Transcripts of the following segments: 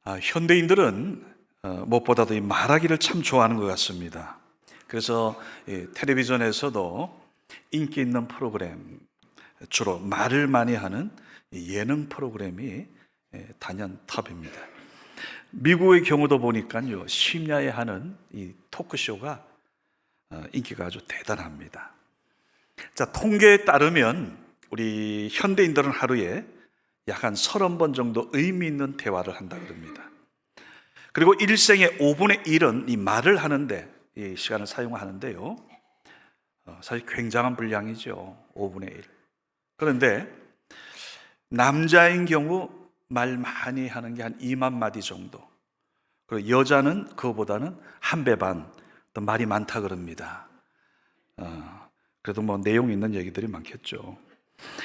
현대인들은 무엇보다도 이 말하기를 참 좋아하는 것 같습니다. 그래서 텔레비전에서도 인기 있는 프로그램, 주로 말을 많이 하는 예능 프로그램이 단연탑입니다. 미국의 경우도 보니까요, 심야에 하는 이 토크쇼가 인기가 아주 대단합니다. 자, 통계에 따르면 우리 현대인들은 하루에 약 한 30번 정도 의미 있는 대화를 한다 그럽니다. 그리고 일생의 5분의 1은 이 말을 하는데 이 시간을 사용하는데요. 사실 굉장한 분량이죠. 5분의 1. 그런데 남자인 경우 말 많이 하는 게 한 2만 마디 정도. 그리고 여자는 그거보다는 한 배 반 더 말이 많다 그럽니다. 그래도 뭐 내용 있는 얘기들이 많겠죠.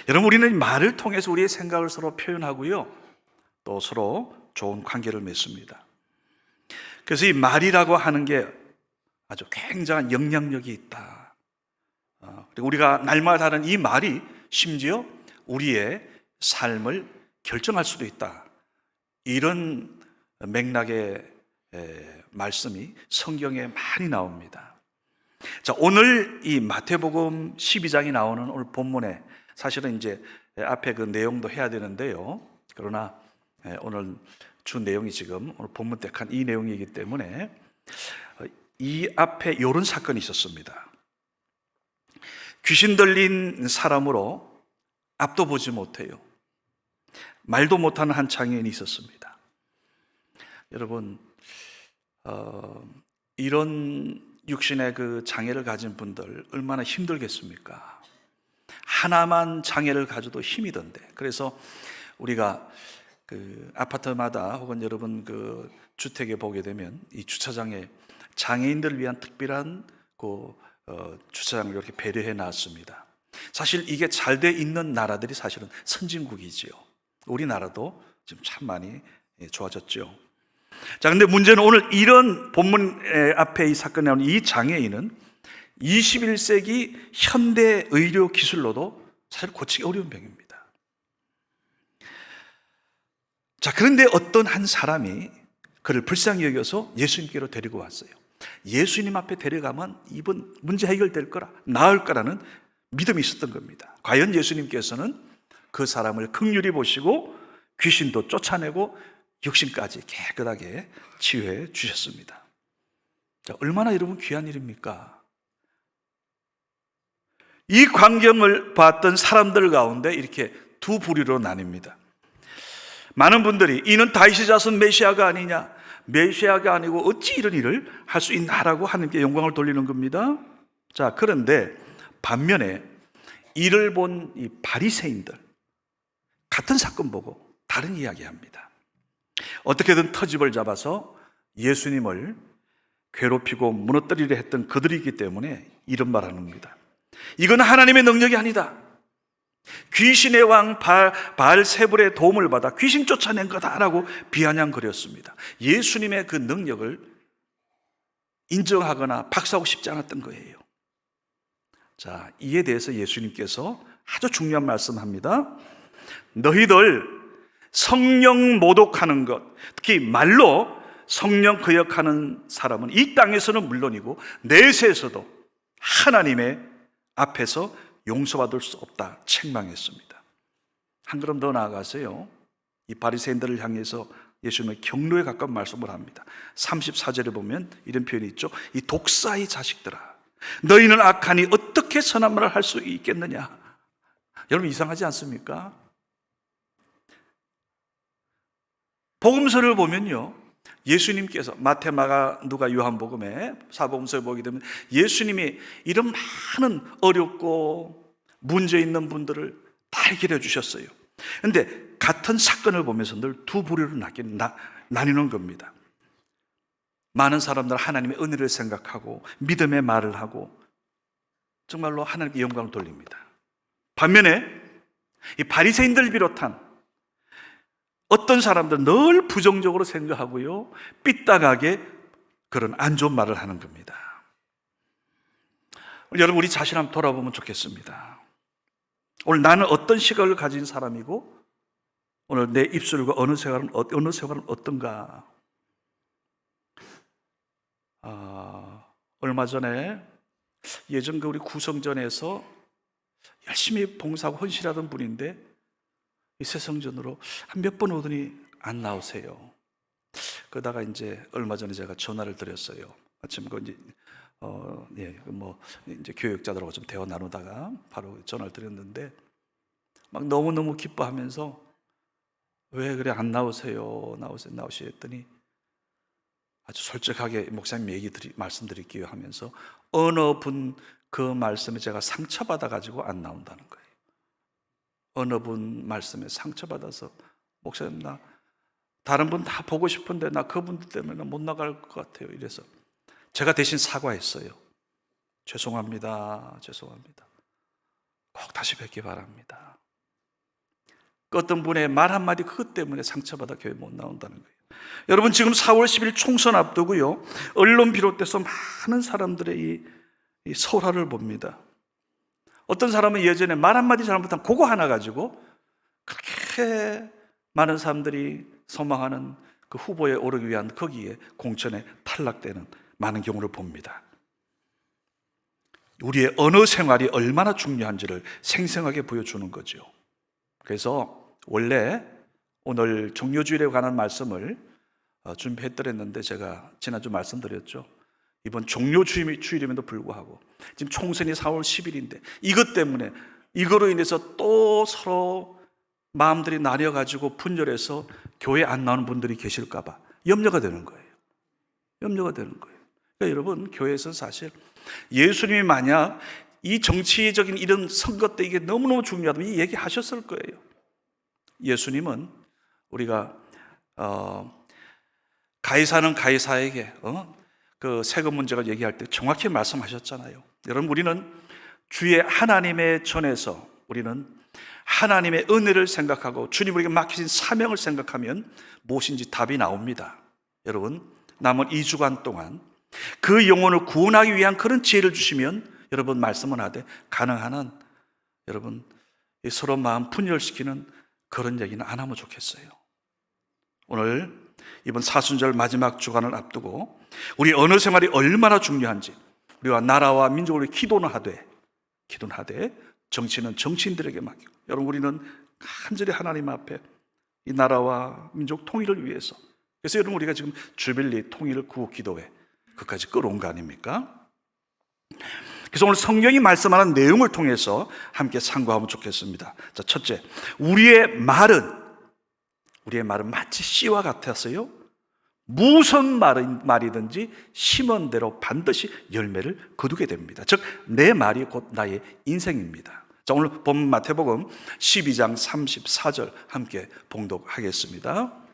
여러분, 우리는 말을 통해서 우리의 생각을 서로 표현하고요, 또 서로 좋은 관계를 맺습니다. 그래서 이 말이라고 하는 게 아주 굉장한 영향력이 있다. 그리고 우리가 날마다 하는 이 말이 심지어 우리의 삶을 결정할 수도 있다. 이런 맥락의 말씀이 성경에 많이 나옵니다. 자, 오늘 이 마태복음 12장이 나오는 오늘 본문에 사실은 이제 앞에 그 내용도 해야 되는데요. 그러나 오늘 주 내용이 지금 오늘 본문 택한 이 내용이기 때문에 이 앞에 이런 사건이 있었습니다. 귀신 들린 사람으로 앞도 보지 못해요. 말도 못하는 한 장애인이 있었습니다. 여러분, 이런 육신의 그 장애를 가진 분들 얼마나 힘들겠습니까? 하나만 장애를 가져도 힘이던데. 그래서 우리가 그 아파트마다 혹은 여러분 그 주택에 보게 되면 이 주차장에 장애인들을 위한 특별한 그 주차장을 이렇게 배려해 놨습니다. 사실 이게 잘 돼 있는 나라들이 사실은 선진국이지요. 우리나라도 지금 참 많이 좋아졌죠. 자, 근데 문제는 오늘 이런 본문 앞에 이 사건에 나오는 이 장애인은 21세기 현대 의료 기술로도 사실 고치기 어려운 병입니다. 자, 그런데 어떤 한 사람이 그를 불쌍히 여겨서 예수님께로 데리고 왔어요. 예수님 앞에 데려가면 이번 문제 해결될 거라, 나을 거라는 믿음이 있었던 겁니다. 과연 예수님께서는 그 사람을 긍휼히 보시고 귀신도 쫓아내고 육신까지 깨끗하게 치유해 주셨습니다. 자, 얼마나 여러분 귀한 일입니까? 이 광경을 봤던 사람들 가운데 이렇게 두 부류로 나뉩니다. 많은 분들이 이는 다윗의 자손 메시아가 아니냐, 메시아가 아니고 어찌 이런 일을 할 수 있나라고 하나님께 영광을 돌리는 겁니다. 자, 그런데 반면에 이를 본 이 바리새인들 같은 사건 보고 다른 이야기합니다. 어떻게든 터집을 잡아서 예수님을 괴롭히고 무너뜨리려 했던 그들이기 때문에 이런 말을 합니다. 이건 하나님의 능력이 아니다. 귀신의 왕 바알세불의 도움을 받아 귀신 쫓아낸 거다라고 비아냥거렸습니다. 예수님의 그 능력을 인정하거나 박수하고 싶지 않았던 거예요. 자, 이에 대해서 예수님께서 아주 중요한 말씀합니다. 너희들 성령 모독하는 것, 특히 말로 성령 거역하는 사람은 이 땅에서는 물론이고 내세에서도 하나님의 앞에서 용서받을 수 없다 책망했습니다. 한 걸음 더 나아가서요, 이 바리새인들을 향해서 예수님의 경로에 가까운 말씀을 합니다. 34절에 보면 이런 표현이 있죠. 이 독사의 자식들아, 너희는 악하니 어떻게 선한 말을 할 수 있겠느냐. 여러분, 이상하지 않습니까? 복음서를 보면요, 예수님께서 마태, 마가, 누가, 요한복음에 사복음서에 보게 되면 예수님이 이런 많은 어렵고 문제 있는 분들을 다 해결해 주셨어요. 그런데 같은 사건을 보면서 늘 두 부류로 나뉘는 겁니다. 많은 사람들 하나님의 은혜를 생각하고 믿음의 말을 하고 정말로 하나님께 영광을 돌립니다. 반면에 이 바리새인들 비롯한 어떤 사람들은 늘 부정적으로 생각하고요, 삐딱하게 그런 안 좋은 말을 하는 겁니다. 여러분, 우리 자신 한번 돌아보면 좋겠습니다. 오늘 나는 어떤 시각을 가진 사람이고 오늘 내 입술과 어느 생활은 어떤가? 얼마 전에 예전 우리 구성전에서 열심히 봉사하고 헌신하던 분인데 이 새성전으로 한 몇 번 오더니 안 나오세요. 그러다가 이제 얼마 전에 제가 전화를 드렸어요. 마침 그 이제 교육자들하고 좀 대화 나누다가 바로 전화를 드렸는데 막 너무너무 기뻐하면서 왜 그래 안 나오세요? 나오시오 했더니 아주 솔직하게 목사님 말씀드릴게요 하면서 어느 분 그 말씀에 제가 상처받아 가지고 안 나온다는 거예요. 어느 분 말씀에 상처받아서 목사님 나 다른 분 다 보고 싶은데 나 그분들 때문에 못 나갈 것 같아요. 이래서 제가 대신 사과했어요. 죄송합니다. 꼭 다시 뵙기 바랍니다. 그 어떤 분의 말 한마디 그것 때문에 상처받아 교회 못 나온다는 거예요. 여러분 지금 4월 10일 총선 앞두고요, 언론 비롯해서 많은 사람들의 이 설화를 봅니다. 어떤 사람은 예전에 말 한마디 잘못하면 그거 하나 가지고 그렇게 많은 사람들이 소망하는 그 후보에 오르기 위한 거기에 공천에 탈락되는 많은 경우를 봅니다. 우리의 언어 생활이 얼마나 중요한지를 생생하게 보여주는 거죠. 그래서 원래 오늘 종료주일에 관한 말씀을 준비했더랬는데 제가 지난주 말씀드렸죠. 이번 종료주일임에도 불구하고 지금 총선이 4월 10일인데 이것 때문에 이거로 인해서 또 서로 마음들이 나뉘어가지고 분열해서 교회 안 나오는 분들이 계실까 봐 염려가 되는 거예요. 그러니까 여러분 교회에서 사실 예수님이 만약 이 정치적인 이런 선거 때 이게 너무너무 중요하다면 이 얘기 하셨을 거예요. 예수님은 우리가 가이사는 가이사에게 그 세금 문제를 얘기할 때 정확히 말씀하셨잖아요. 여러분 우리는 주의 하나님의 전에서 우리는 하나님의 은혜를 생각하고 주님 우리에게 맡기신 사명을 생각하면 무엇인지 답이 나옵니다. 여러분 남은 2주간 동안 그 영혼을 구원하기 위한 그런 지혜를 주시면 여러분 말씀은 하되 가능한 한 여러분 서로 마음 분열시키는 그런 얘기는 안 하면 좋겠어요. 오늘 이번 사순절 마지막 주간을 앞두고 우리 언어 생활이 얼마나 중요한지 우리와 나라와 민족을 위해 기도는 하되 정치는 정치인들에게 맡기고 여러분 우리는 간절히 하나님 앞에 이 나라와 민족 통일을 위해서 그래서 여러분 우리가 지금 주빌리 통일 구호 기도회 그까지 끌어온 거 아닙니까? 그래서 오늘 성경이 말씀하는 내용을 통해서 함께 상고하면 좋겠습니다. 자, 첫째, 우리의 말은 마치 씨와 같았어요. 무슨 말이든지 심은 대로 반드시 열매를 거두게 됩니다. 즉 내 말이 곧 나의 인생입니다. 자, 오늘 본 마태복음 12장 34절 함께 봉독하겠습니다.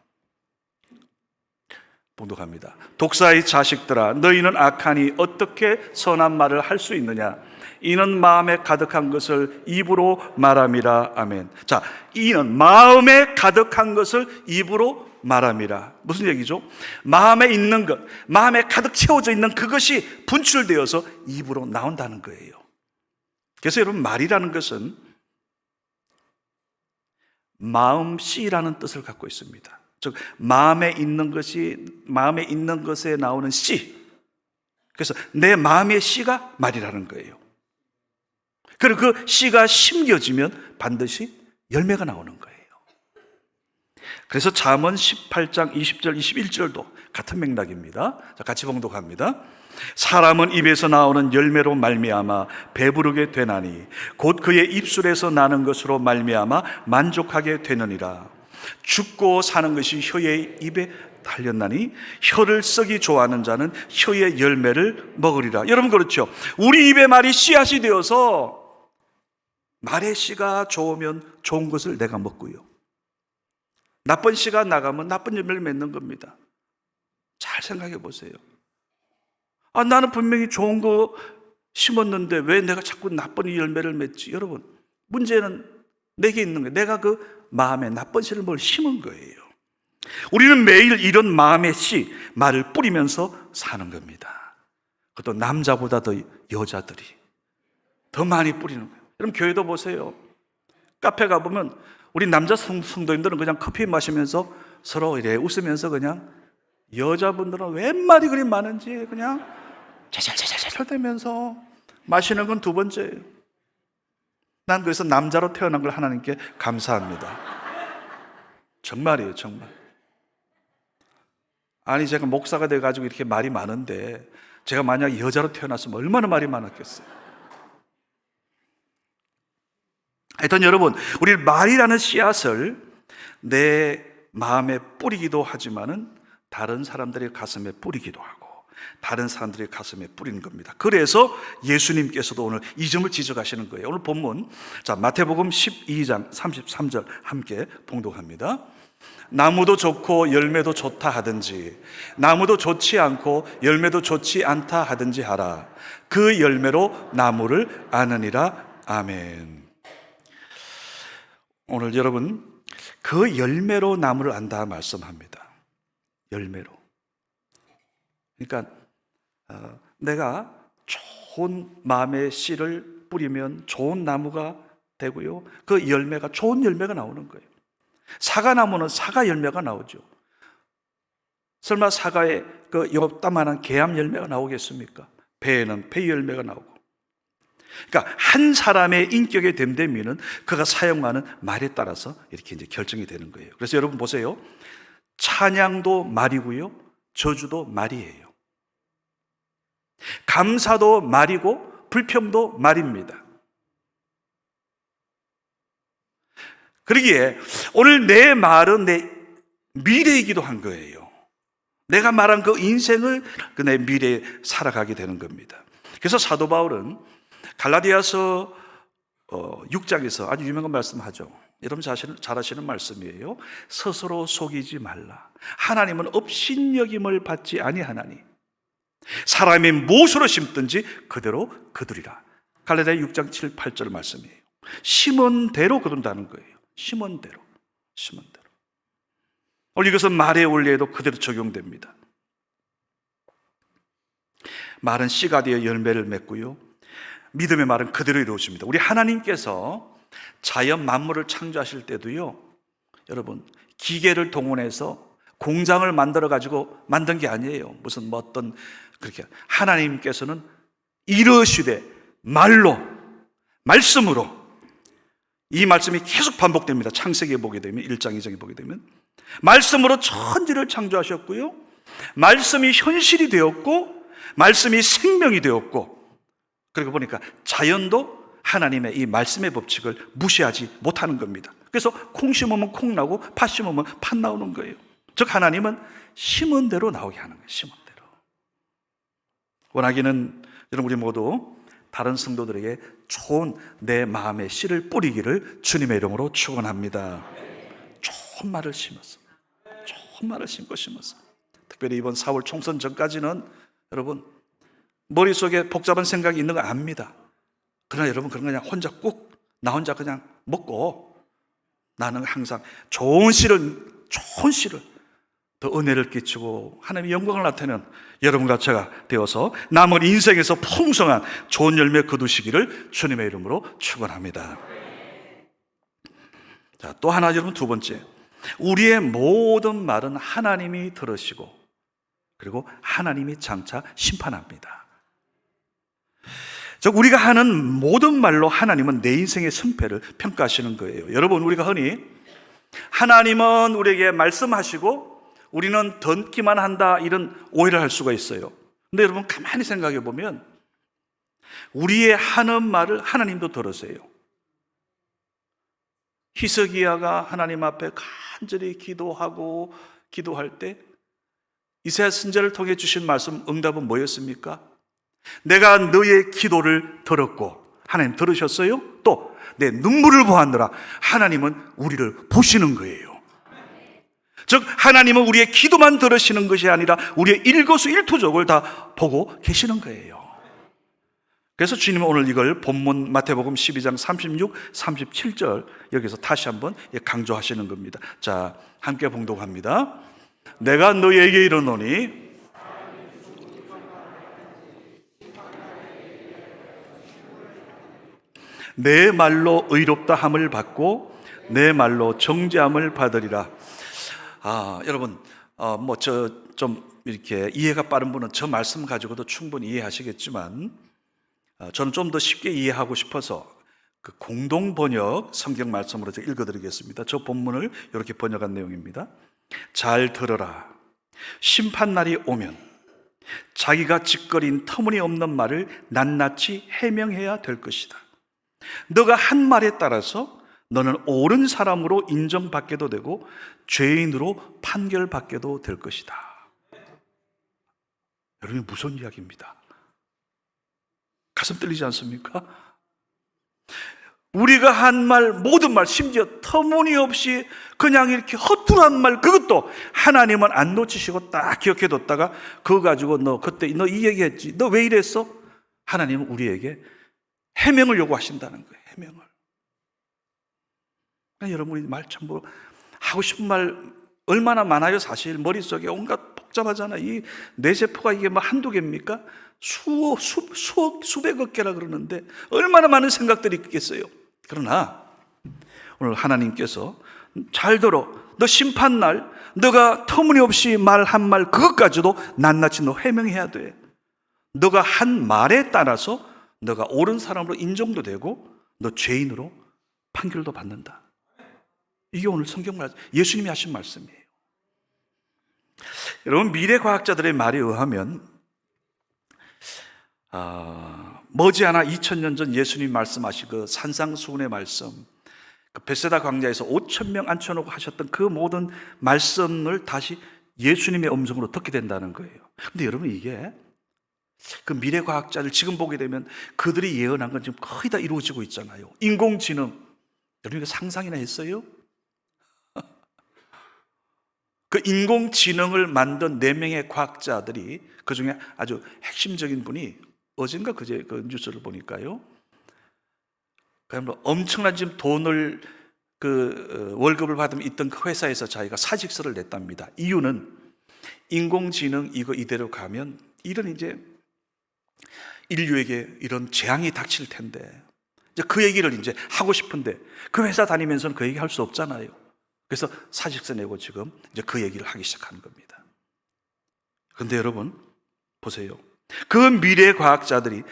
봉독합니다. 독사의 자식들아 너희는 악하니 어떻게 선한 말을 할 수 있느냐? 이는 마음에 가득한 것을 입으로 말함이라. 아멘. 자, 이는 마음에 가득한 것을 입으로 말함이라. 무슨 얘기죠? 마음에 있는 것, 마음에 가득 채워져 있는 그것이 분출되어서 입으로 나온다는 거예요. 그래서 여러분 말이라는 것은 마음씨라는 뜻을 갖고 있습니다. 즉 마음에 있는 것에 나오는 씨. 그래서 내 마음의 씨가 말이라는 거예요. 그리고 그 씨가 심겨지면 반드시 열매가 나오는 거예요. 그래서 잠언 18장 20절 21절도 같은 맥락입니다. 자, 같이 봉독합니다. 사람은 입에서 나오는 열매로 말미암아 배부르게 되나니 곧 그의 입술에서 나는 것으로 말미암아 만족하게 되느니라. 죽고 사는 것이 혀의 입에 달렸나니 혀를 썩이 좋아하는 자는 혀의 열매를 먹으리라. 여러분 그렇죠? 우리 입의 말이 씨앗이 되어서 말의 씨가 좋으면 좋은 것을 내가 먹고요, 나쁜 씨가 나가면 나쁜 열매를 맺는 겁니다. 잘 생각해 보세요. 나는 분명히 좋은 거 심었는데 왜 내가 자꾸 나쁜 열매를 맺지? 여러분 문제는 내게 있는 거예요. 내가 그 마음에 나쁜 씨를 뭘 심은 거예요. 우리는 매일 이런 마음의 씨, 말을 뿌리면서 사는 겁니다. 그것도 남자보다 더 여자들이 더 많이 뿌리는 거예요. 여러분 교회도 보세요. 카페 가보면 우리 남자 성도님들은 그냥 커피 마시면서 서로 이래 웃으면서 그냥, 여자분들은 웬 말이 그리 많은지 그냥 찰찰찰찰 대면서 마시는 건 두 번째예요. 난 그래서 남자로 태어난 걸 하나님께 감사합니다. 정말이에요, 정말. 아니, 제가 목사가 돼가지고 이렇게 말이 많은데, 제가 만약 여자로 태어났으면 얼마나 말이 많았겠어요. 하여튼 여러분, 우리 말이라는 씨앗을 내 마음에 뿌리기도 하지만은 다른 사람들의 가슴에 뿌리기도 하고, 다른 사람들의 가슴에 뿌리는 겁니다. 그래서 예수님께서도 오늘 이 점을 지적하시는 거예요. 오늘 본문, 자, 마태복음 12장 33절 함께 봉독합니다. 나무도 좋고 열매도 좋다 하든지, 나무도 좋지 않고 열매도 좋지 않다 하든지 하라. 그 열매로 나무를 아느니라. 아멘. 오늘 여러분, 그 열매로 나무를 안다 말씀합니다. 열매로. 그러니까 내가 좋은 마음의 씨를 뿌리면 좋은 나무가 되고요, 그 열매가 좋은 열매가 나오는 거예요. 사과나무는 사과 열매가 나오죠. 설마 사과에 그 요따만한 개암 열매가 나오겠습니까? 배에는 배 열매가 나오고. 그러니까 한 사람의 인격의 됨됨이는 그가 사용하는 말에 따라서 이렇게 이제 결정이 되는 거예요. 그래서 여러분 보세요. 찬양도 말이고요, 저주도 말이에요. 감사도 말이고 불평도 말입니다. 그러기에 오늘 내 말은 내 미래이기도 한 거예요. 내가 말한 그 인생을 내 미래에 살아가게 되는 겁니다. 그래서 사도 바울은 갈라디아서 6장에서 아주 유명한 말씀하죠. 여러분 잘 아시는 말씀이에요. 스스로 속이지 말라. 하나님은 업신여김을 받지 아니하나니 사람이 무엇으로 심든지 그대로 거두리라. 갈라디아 6장 7, 8절 말씀이에요. 심은 대로 거둔다는 거예요. 심은 대로. 심은 대로. 오늘 이것은 말의 원리에도 그대로 적용됩니다. 말은 씨가 되어 열매를 맺고요, 믿음의 말은 그대로 이루어집니다. 우리 하나님께서 자연 만물을 창조하실 때도요, 여러분, 기계를 동원해서 공장을 만들어 가지고 만든 게 아니에요. 무슨 뭐 어떤 그렇게. 하나님께서는 이르시되 말로, 말씀으로. 이 말씀이 계속 반복됩니다. 창세기에 보게 되면, 1장 2장에 보게 되면 말씀으로 천지를 창조하셨고요, 말씀이 현실이 되었고, 말씀이 생명이 되었고, 그리고 보니까 자연도 하나님의 이 말씀의 법칙을 무시하지 못하는 겁니다. 그래서 콩 심으면 콩 나고 팥 심으면 팥 나오는 거예요. 즉 하나님은 심은 대로 나오게 하는 거예요. 심은 대로. 원하기는 여러분 우리 모두 다른 성도들에게 좋은 내 마음의 씨를 뿌리기를 주님의 이름으로 축원합니다. 좋은 말을 심어서, 좋은 말을 심어서. 특별히 이번 4월 총선 전까지는 여러분 머릿속에 복잡한 생각이 있는 거 압니다. 그러나 여러분 그런 거 그냥 혼자 꾹, 나 혼자 그냥 먹고, 나는 항상 좋은 씨를 더 은혜를 끼치고 하나님의 영광을 나타내는 여러분과 제가 되어서 남은 인생에서 풍성한 좋은 열매 거두시기를 주님의 이름으로 축원합니다. 자, 또 하나 여러분, 두 번째, 우리의 모든 말은 하나님이 들으시고 그리고 하나님이 장차 심판합니다. 즉 우리가 하는 모든 말로 하나님은 내 인생의 승패를 평가하시는 거예요. 여러분, 우리가 흔히 하나님은 우리에게 말씀하시고 우리는 듣기만 한다, 이런 오해를 할 수가 있어요. 근데 여러분 가만히 생각해 보면 우리의 하는 말을 하나님도 들으세요. 히스기야가 하나님 앞에 간절히 기도할 때 이사야 선지자를 통해 주신 말씀, 응답은 뭐였습니까? 내가 너의 기도를 들었고, 하나님 들으셨어요? 또 내 눈물을 보았노라. 하나님은 우리를 보시는 거예요. 즉 하나님은 우리의 기도만 들으시는 것이 아니라 우리의 일거수일투족을 다 보고 계시는 거예요. 그래서 주님은 오늘 이걸 본문 마태복음 12장 36, 37절 여기서 다시 한번 강조하시는 겁니다. 자, 함께 봉독합니다. 내가 너희에게 이르노니 내 말로 의롭다 함을 받고 내 말로 정죄함을 받으리라. 여러분, 좀 이렇게 이해가 빠른 분은 저 말씀 가지고도 충분히 이해하시겠지만, 저는 좀 더 쉽게 이해하고 싶어서 그 공동 번역 성경 말씀으로 제가 읽어드리겠습니다. 저 본문을 이렇게 번역한 내용입니다. 잘 들어라. 심판날이 오면 자기가 짓거린 터무니없는 말을 낱낱이 해명해야 될 것이다. 너가 한 말에 따라서 너는 옳은 사람으로 인정받게도 되고 죄인으로 판결받게도 될 것이다. 여러분, 무서운 이야기입니다. 가슴 떨리지 않습니까? 우리가 한 말, 모든 말, 심지어 터무니없이 그냥 이렇게 허투루한 말, 그것도 하나님은 안 놓치시고 딱 기억해뒀다가 그거 가지고 너 그때 너 이 얘기했지, 너 왜 이랬어? 하나님은 우리에게 해명을 요구하신다는 거예요. 해명을. 여러분이 말 참 하고 싶은 말 얼마나 많아요. 사실 머릿속에 온갖 복잡하잖아. 이 뇌세포가 이게 한두 개입니까? 수백억 개라 그러는데 얼마나 많은 생각들이 있겠어요. 그러나 오늘 하나님께서 잘 들어. 너 심판날 너가 터무니없이 말 한 말 그것까지도 낱낱이 너 해명해야 돼. 너가 한 말에 따라서 너가 옳은 사람으로 인정도 되고 너 죄인으로 판결도 받는다. 이게 오늘 성경 말씀, 예수님이 하신 말씀이에요. 여러분, 미래과학자들의 말에 의하면 머지않아 2000년 전 예수님이 말씀하신 그 산상수훈의 말씀, 그 베세다 광야에서 5,000명 앉혀놓고 하셨던 그 모든 말씀을 다시 예수님의 음성으로 듣게 된다는 거예요. 근데 여러분, 이게 그 미래과학자들 지금 보게 되면 그들이 예언한 건 지금 거의 다 이루어지고 있잖아요. 인공지능, 여러분 이거 상상이나 했어요? 그 인공지능을 만든 4명의 과학자들이, 그 중에 아주 핵심적인 분이 어젠가 그제 그 뉴스를 보니까요, 엄청난 지금 돈을 월급을 받으면 있던 그 회사에서 자기가 사직서를 냈답니다. 이유는 인공지능 이거 이대로 가면 이런 이제 인류에게 이런 재앙이 닥칠 텐데, 이제 그 얘기를 이제 하고 싶은데 그 회사 다니면서는 그 얘기 할 수 없잖아요. 그래서 사직서 내고 지금 이제 그 얘기를 하기 시작하는 겁니다. 그런데 여러분 보세요. 그 미래 과학자들이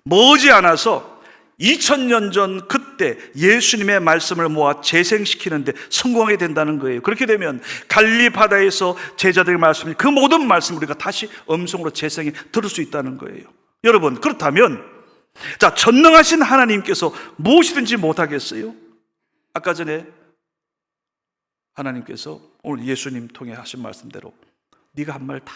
머지않아서 2000년 전 그때 예수님의 말씀을 모아 재생시키는데 성공하게 된다는 거예요. 그렇게 되면 갈릴리 바다에서 제자들의 말씀, 그 모든 말씀을 우리가 다시 음성으로 재생해 들을 수 있다는 거예요. 여러분, 그렇다면 전능하신 하나님께서 무엇이든지 못하겠어요? 아까 전에 하나님께서 오늘 예수님 통해 하신 말씀대로 네가 한 말 다,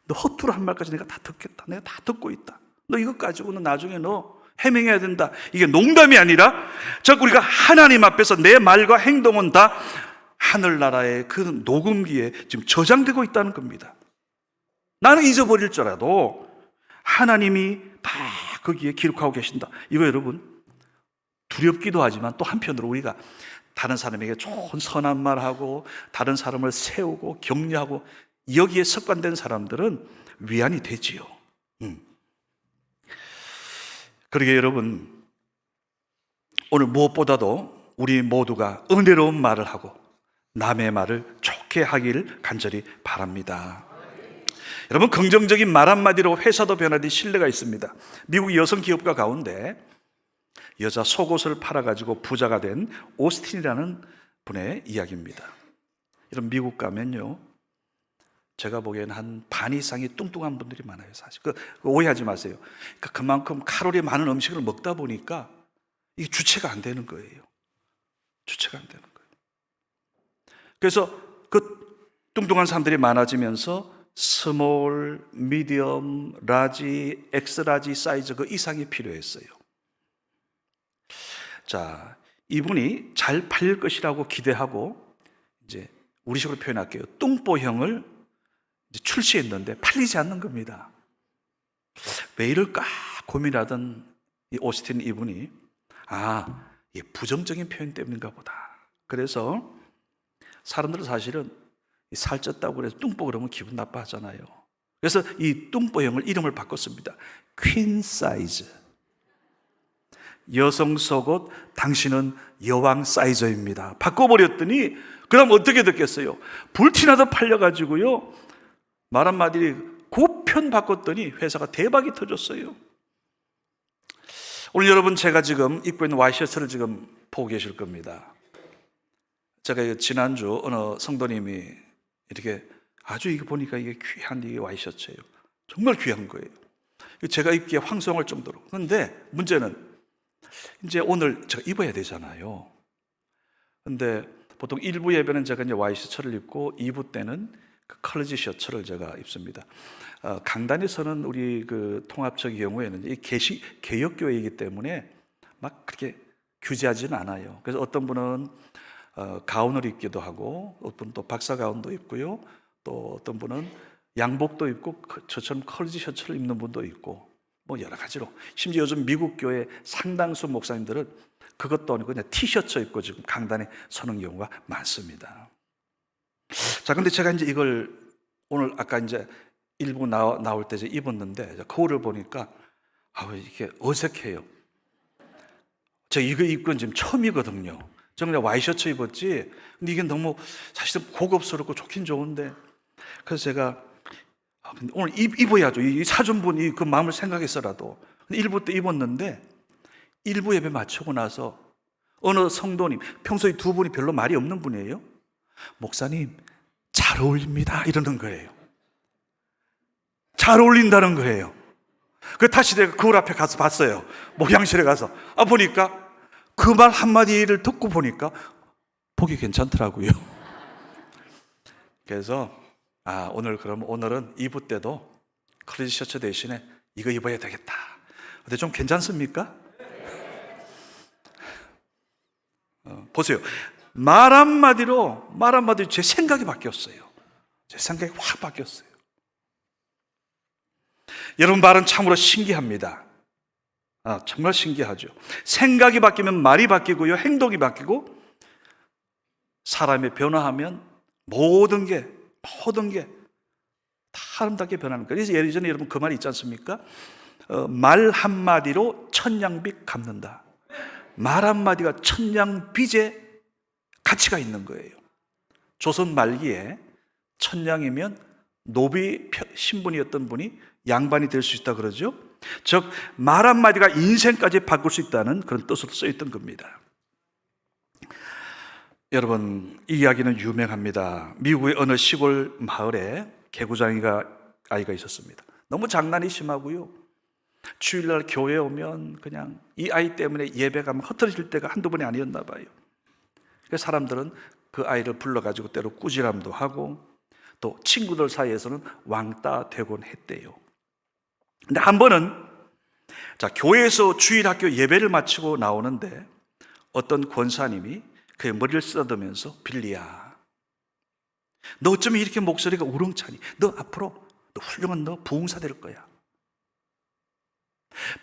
너 허투루 한 말까지 내가 다 듣겠다. 내가 다 듣고 있다. 너 이것 가지고는 나중에 너 해명해야 된다. 이게 농담이 아니라 우리가 하나님 앞에서 내 말과 행동은 다 하늘나라의 그 녹음기에 지금 저장되고 있다는 겁니다. 나는 잊어버릴 줄 알아도 하나님이 다 거기에 기록하고 계신다. 이거 여러분 두렵기도 하지만 또 한편으로 우리가 다른 사람에게 좋은 선한 말하고 다른 사람을 세우고 격려하고 여기에 습관된 사람들은 위안이 되지요. 그러게 여러분, 오늘 무엇보다도 우리 모두가 은혜로운 말을 하고 남의 말을 좋게 하기를 간절히 바랍니다. 여러분, 긍정적인 말 한마디로 회사도 변화된 신뢰가 있습니다. 미국 여성 기업가 가운데 여자 속옷을 팔아가지고 부자가 된 오스틴이라는 분의 이야기입니다. 이런 미국 가면요, 제가 보기에는 한 반 이상이 뚱뚱한 분들이 많아요. 사실 오해하지 마세요. 그만큼 칼로리 많은 음식을 먹다 보니까 이게 주체가 안 되는 거예요. 주체가 안 되는 거예요. 그래서 그 뚱뚱한 사람들이 많아지면서 스몰, 미디엄, 라지, 엑스라지 사이즈 그 이상이 필요했어요. 이분이 잘 팔릴 것이라고 기대하고 이제 우리식으로 표현할게요. 뚱보형을 이제 출시했는데 팔리지 않는 겁니다. 왜 이럴까 고민하던 이 오스틴 이분이 이게 부정적인 표현 때문인가 보다. 그래서 사람들은 사실은 살쪘다고 그래서 뚱보 그러면 기분 나빠하잖아요. 그래서 이 뚱보형을 이름을 바꿨습니다. 퀸 사이즈. 여성 속옷, 당신은 여왕 사이즈입니다. 바꿔버렸더니 그럼 어떻게 됐겠어요? 불티나도 팔려가지고요, 말 한마디 고편 바꿨더니 회사가 대박이 터졌어요. 오늘 여러분, 제가 지금 입고 있는 와이셔츠를 지금 보고 계실 겁니다. 제가 지난주 어느 성도님이 이렇게 아주 이거 보니까 이게 귀한 이게 와이셔츠예요. 정말 귀한 거예요. 제가 입기에 황송할 정도로. 그런데 문제는 이제 오늘 제가 입어야 되잖아요. 근데 보통 1부 예배는 제가 이제 와이셔츠를 입고 2부 때는 그 컬러지 셔츠를 제가 입습니다. 강단에서는 우리 그 통합적 경우에는 이 개혁교회이기 때문에 막 그렇게 규제하지는 않아요. 그래서 어떤 분은 가운을 입기도 하고, 어떤 분은 또 박사 가운도 입고요, 또 어떤 분은 양복도 입고 저처럼 컬러지 셔츠를 입는 분도 있고, 뭐 여러 가지로. 심지어 요즘 미국 교회 상당수 목사님들은 그것도 아니고 그냥 티셔츠 입고 지금 강단에 서는 경우가 많습니다. 자, 근데 제가 이제 이걸 오늘 아까 이제 일부 나올 때 이제 입었는데 거울을 보니까 이게 어색해요. 제가 이거 입고 지금 처음이거든요. 저는 그냥 와이셔츠 입었지, 근데 이게 너무 사실은 고급스럽고 좋긴 좋은데, 그래서 제가 근데 오늘 입어야죠. 이 사준분이 그 마음을 생각해서라도. 근데 1부 때 입었는데 1부 예배 마치고 나서 어느 성도님, 평소에 두 분이 별로 말이 없는 분이에요. 목사님, 잘 어울립니다, 이러는 거예요. 잘 어울린다는 거예요. 그 다시 내가 거울 앞에 가서 봤어요. 목양실에 가서 보니까 그 말 한마디를 듣고 보니까 보기 괜찮더라고요. 그래서 오늘은 2부 때도 컬러지 셔츠 대신에 이거 입어야 되겠다. 근데 좀 괜찮습니까? 보세요. 말 한마디로 제 생각이 바뀌었어요. 제 생각이 확 바뀌었어요. 여러분, 말은 참으로 신기합니다. 정말 신기하죠. 생각이 바뀌면 말이 바뀌고요, 행동이 바뀌고, 사람이 변화하면 모든 게 다 아름답게 변하는 거예요. 그래서 예전에 여러분 그 말이 있지 않습니까? 말 한마디로 천냥빚 갚는다. 말 한마디가 천냥빚의 가치가 있는 거예요. 조선 말기에 천냥이면 노비 신분이었던 분이 양반이 될 수 있다 그러죠. 즉, 말 한마디가 인생까지 바꿀 수 있다는 그런 뜻으로 쓰였던 겁니다. 여러분, 이 이야기는 유명합니다. 미국의 어느 시골 마을에 개구장이가 아이가 있었습니다. 너무 장난이 심하고요, 주일날 교회에 오면 그냥 이 아이 때문에 예배가 흩어질 때가 한두 번이 아니었나 봐요. 그래서 사람들은 그 아이를 불러가지고 때로 꾸지람도 하고, 또 친구들 사이에서는 왕따 되곤 했대요. 근데 한 번은 교회에서 주일학교 예배를 마치고 나오는데 어떤 권사님이 그의 머리를 쓰다듬으면서, 빌리야, 너 어쩌면 이렇게 목소리가 우렁차니? 너 앞으로 훌륭한 부흥사 될 거야.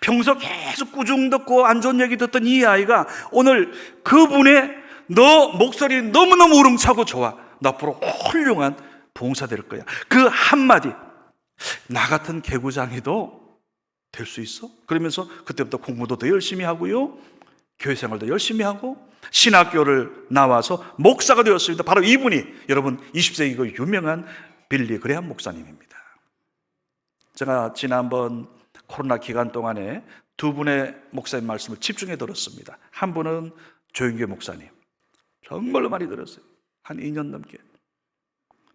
평소 계속 꾸중 듣고 안 좋은 얘기 듣던 이 아이가 오늘 그분의 너 목소리 너무너무 우렁차고 좋아. 너 앞으로 훌륭한 부흥사 될 거야. 그 한마디, 나 같은 개구장이도 될 수 있어? 그러면서 그때부터 공부도 더 열심히 하고요, 교회 생활도 열심히 하고, 신학교를 나와서 목사가 되었습니다. 바로 이분이 여러분 20세기 그 유명한 빌리 그레함 목사님입니다. 제가 지난번 코로나 기간 동안에 두 분의 목사님 말씀을 집중해 들었습니다. 한 분은 조영규 목사님, 정말로 많이 들었어요. 한 2년 넘게.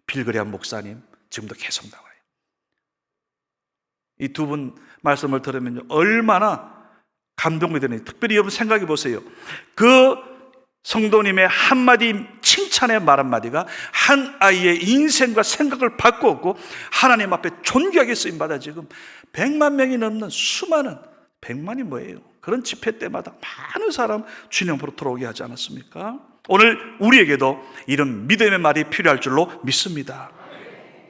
빌리 그레함 목사님, 지금도 계속 나와요. 이 두 분 말씀을 들으면 얼마나 감동이 되는지. 특별히 여러분 생각해 보세요. 그 성도님의 한마디 칭찬의 말 한마디가 한 아이의 인생과 생각을 바꾸었고, 하나님 앞에 존귀하게 쓰임받아 지금 100만 명이 넘는 수많은, 100만이 뭐예요? 그런 집회 때마다 많은 사람 주님 앞으로 들어오게 하지 않았습니까? 오늘 우리에게도 이런 믿음의 말이 필요할 줄로 믿습니다.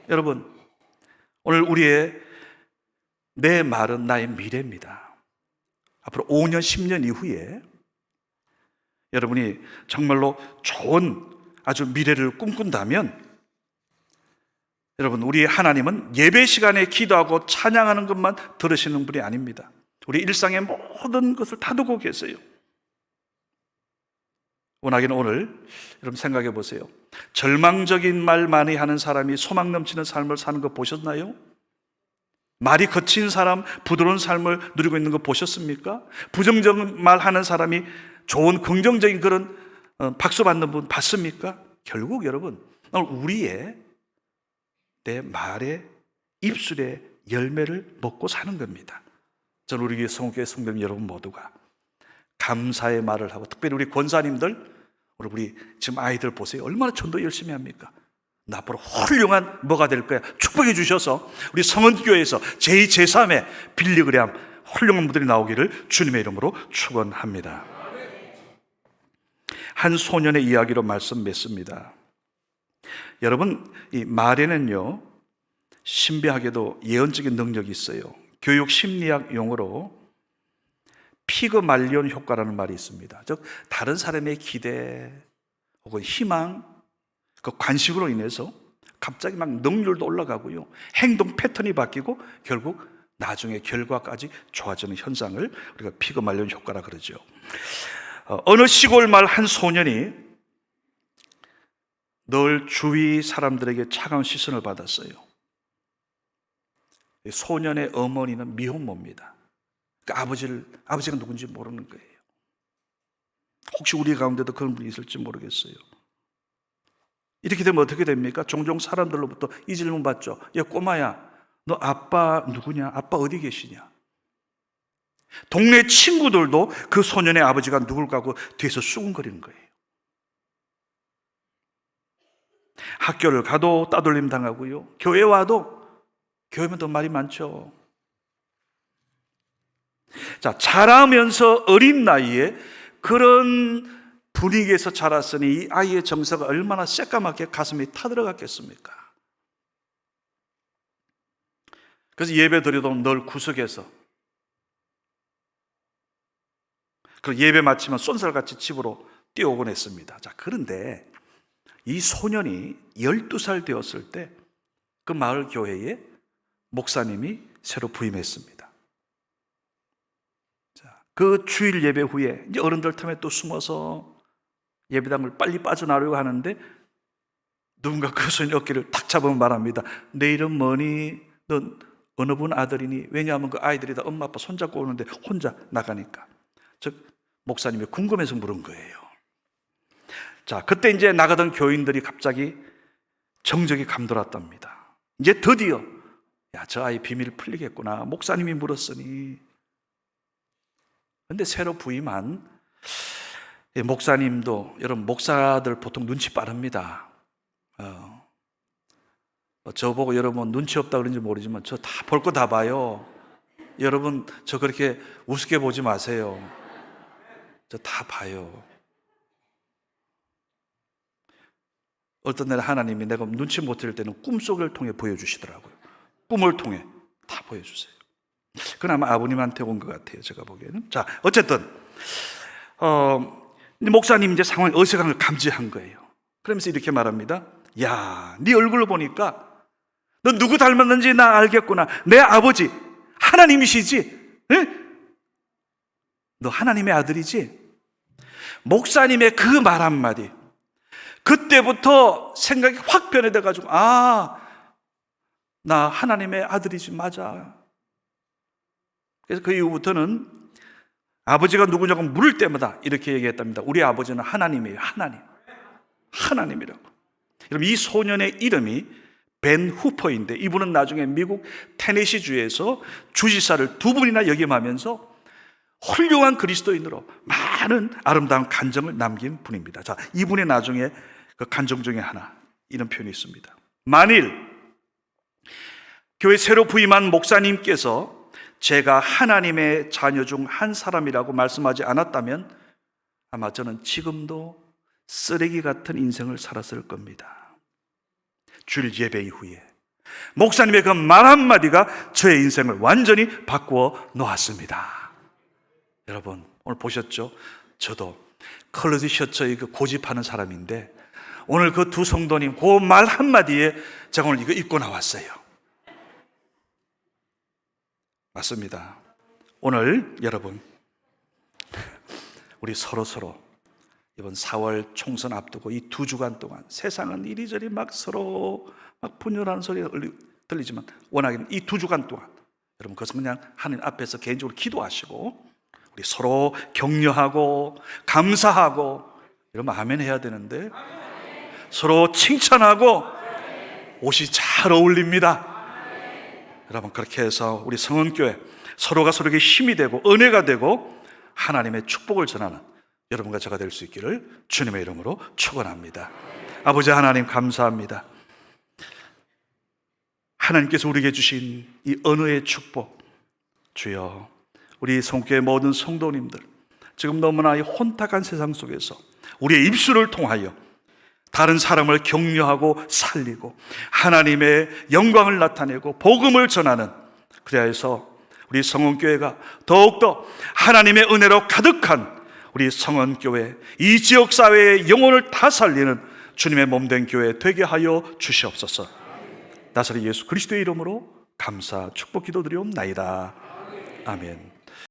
여러분, 오늘 내 말은 나의 미래입니다. 앞으로 5년, 10년 이후에 여러분이 정말로 좋은 아주 미래를 꿈꾼다면, 여러분, 우리 하나님은 예배 시간에 기도하고 찬양하는 것만 들으시는 분이 아닙니다. 우리 일상의 모든 것을 다 두고 계세요. 원하기는 오늘 여러분 생각해 보세요. 절망적인 말 많이 하는 사람이 소망 넘치는 삶을 사는 거 보셨나요? 말이 거친 사람, 부드러운 삶을 누리고 있는 거 보셨습니까? 부정적인 말 하는 사람이 좋은 긍정적인 그런 박수 받는 분 봤습니까? 결국 여러분, 우리의 내 말의 입술의 열매를 먹고 사는 겁니다. 저는 우리 교회 성교회 성도님 여러분 모두가 감사의 말을 하고, 특별히 우리 권사님들, 우리 지금 아이들 보세요. 얼마나 전도 열심히 합니까? 나 앞으로 훌륭한 뭐가 될 거야 축복해 주셔서 우리 성은교회에서 제2, 제3의 빌리그레암 훌륭한 분들이 나오기를 주님의 이름으로 축원합니다. 한 소년의 이야기로 말씀 맺습니다. 여러분, 이 말에는요 신비하게도 예언적인 능력이 있어요. 교육 심리학 용어로 피그말리온 효과라는 말이 있습니다. 즉 다른 사람의 기대 혹은 희망, 그 관심으로 인해서 갑자기 막 능률도 올라가고요, 행동 패턴이 바뀌고 결국 나중에 결과까지 좋아지는 현상을 우리가 피그말리온 효과라 그러죠. 어느 시골 마을 한 소년이 늘 주위 사람들에게 차가운 시선을 받았어요. 소년의 어머니는 미혼모입니다. 그러니까 아버지가 누군지 모르는 거예요. 혹시 우리 가운데도 그런 분이 있을지 모르겠어요. 이렇게 되면 어떻게 됩니까? 종종 사람들로부터 이 질문 받죠. 야 꼬마야, 너 아빠 누구냐? 아빠 어디 계시냐? 동네 친구들도 그 소년의 아버지가 누굴까 하고 뒤에서 수군거리는 거예요. 학교를 가도 따돌림 당하고요, 교회 와도, 교회면 더 말이 많죠. 자, 자라면서 어린 나이에 그런 분위기에서 자랐으니 이 아이의 정서가 얼마나 새까맣게 가슴에 타들어갔겠습니까? 그래서 예배 드려도 늘 구석에서, 그 예배 마치면 쏜살같이 집으로 뛰어오곤 했습니다. 자, 그런데 이 소년이 12살 되었을 때 그 마을 교회에 목사님이 새로 부임했습니다. 자, 그 주일 예배 후에 이제 어른들 틈에 또 숨어서 예배당을 빨리 빠져나오려고 하는데 누군가 그 소년 어깨를 탁 잡으면 말합니다. 내 이름 뭐니? 너 어느 분 아들이니? 왜냐하면 그 아이들이 다 엄마 아빠 손잡고 오는데 혼자 나가니까. 즉 목사님이 궁금해서 물은 거예요. 자, 그때 이제 나가던 교인들이 갑자기 정적이 감돌았답니다. 이제 드디어 야, 저 아이 비밀 풀리겠구나, 목사님이 물었으니. 그런데 새로 부임한 목사님도, 여러분 목사들 보통 눈치 빠릅니다. 저보고 여러분 눈치 없다 그런지 모르지만 저 다 볼 거 다 봐요. 여러분 저 그렇게 우습게 보지 마세요. 저 다 봐요. 어떤 날 하나님이 내가 눈치 못 챌 때는 꿈속을 통해 보여주시더라고요. 꿈을 통해 다 보여주세요. 그건 아마 아버님한테 온 것 같아요, 제가 보기에는. 자, 어쨌든 목사님 이제 상황 어색한 걸 감지한 거예요. 그러면서 이렇게 말합니다. 야, 네 얼굴을 보니까 너 누구 닮았는지 나 알겠구나. 내 아버지 하나님이시지? 응? 너 하나님의 아들이지? 목사님의 그 말 한마디, 그때부터 생각이 확 변해돼가지고, 아, 나 하나님의 아들이지, 맞아. 그래서 그 이후부터는 아버지가 누구냐고 물을 때마다 이렇게 얘기했답니다. 우리 아버지는 하나님이에요. 하나님이라고. 여러분, 이 소년의 이름이 벤 후퍼인데, 이분은 나중에 미국 테네시주에서 주지사를 2분이나 역임하면서 훌륭한 그리스도인으로 많은 아름다운 간정을 남긴 분입니다. 자, 이분의 나중에 그 간정 중에 하나, 이런 표현이 있습니다. 만일 교회 새로 부임한 목사님께서 제가 하나님의 자녀 중 한 사람이라고 말씀하지 않았다면 아마 저는 지금도 쓰레기 같은 인생을 살았을 겁니다. 주일 예배 이후에 목사님의 그 말 한마디가 저의 인생을 완전히 바꾸어 놓았습니다. 여러분 오늘 보셨죠? 저도 컬러지 셔츠 이거 고집하는 사람인데 오늘 그 두 성도님 그 말 한마디에 제가 오늘 이거 입고 나왔어요. 맞습니다. 오늘 여러분, 우리 서로 이번 4월 총선 앞두고 이 2주간 동안 세상은 이리저리 막 서로 막 분열하는 소리가 들리지만 원하기는 이 2주간 동안 여러분 그것은 그냥 하나님 앞에서 개인적으로 기도하시고 우리 서로 격려하고 감사하고 이러면 아멘 해야 되는데 서로 칭찬하고 옷이 잘 어울립니다. 여러분 그렇게 해서 우리 성원교회 서로가 서로에게 힘이 되고 은혜가 되고 하나님의 축복을 전하는 여러분과 제가 될 수 있기를 주님의 이름으로 축원합니다. 아버지 하나님 감사합니다. 하나님께서 우리에게 주신 이 언어의 축복, 주여 우리 성교회 모든 성도님들 지금 너무나 이 혼탁한 세상 속에서 우리의 입술을 통하여 다른 사람을 격려하고 살리고 하나님의 영광을 나타내고 복음을 전하는, 그래야 해서 우리 성원교회가 더욱더 하나님의 은혜로 가득한 우리 성원교회, 이 지역사회의 영혼을 다 살리는 주님의 몸된 교회 되게 하여 주시옵소서. 나사렛 예수 그리스도의 이름으로 감사 축복 기도드리옵나이다. 아멘.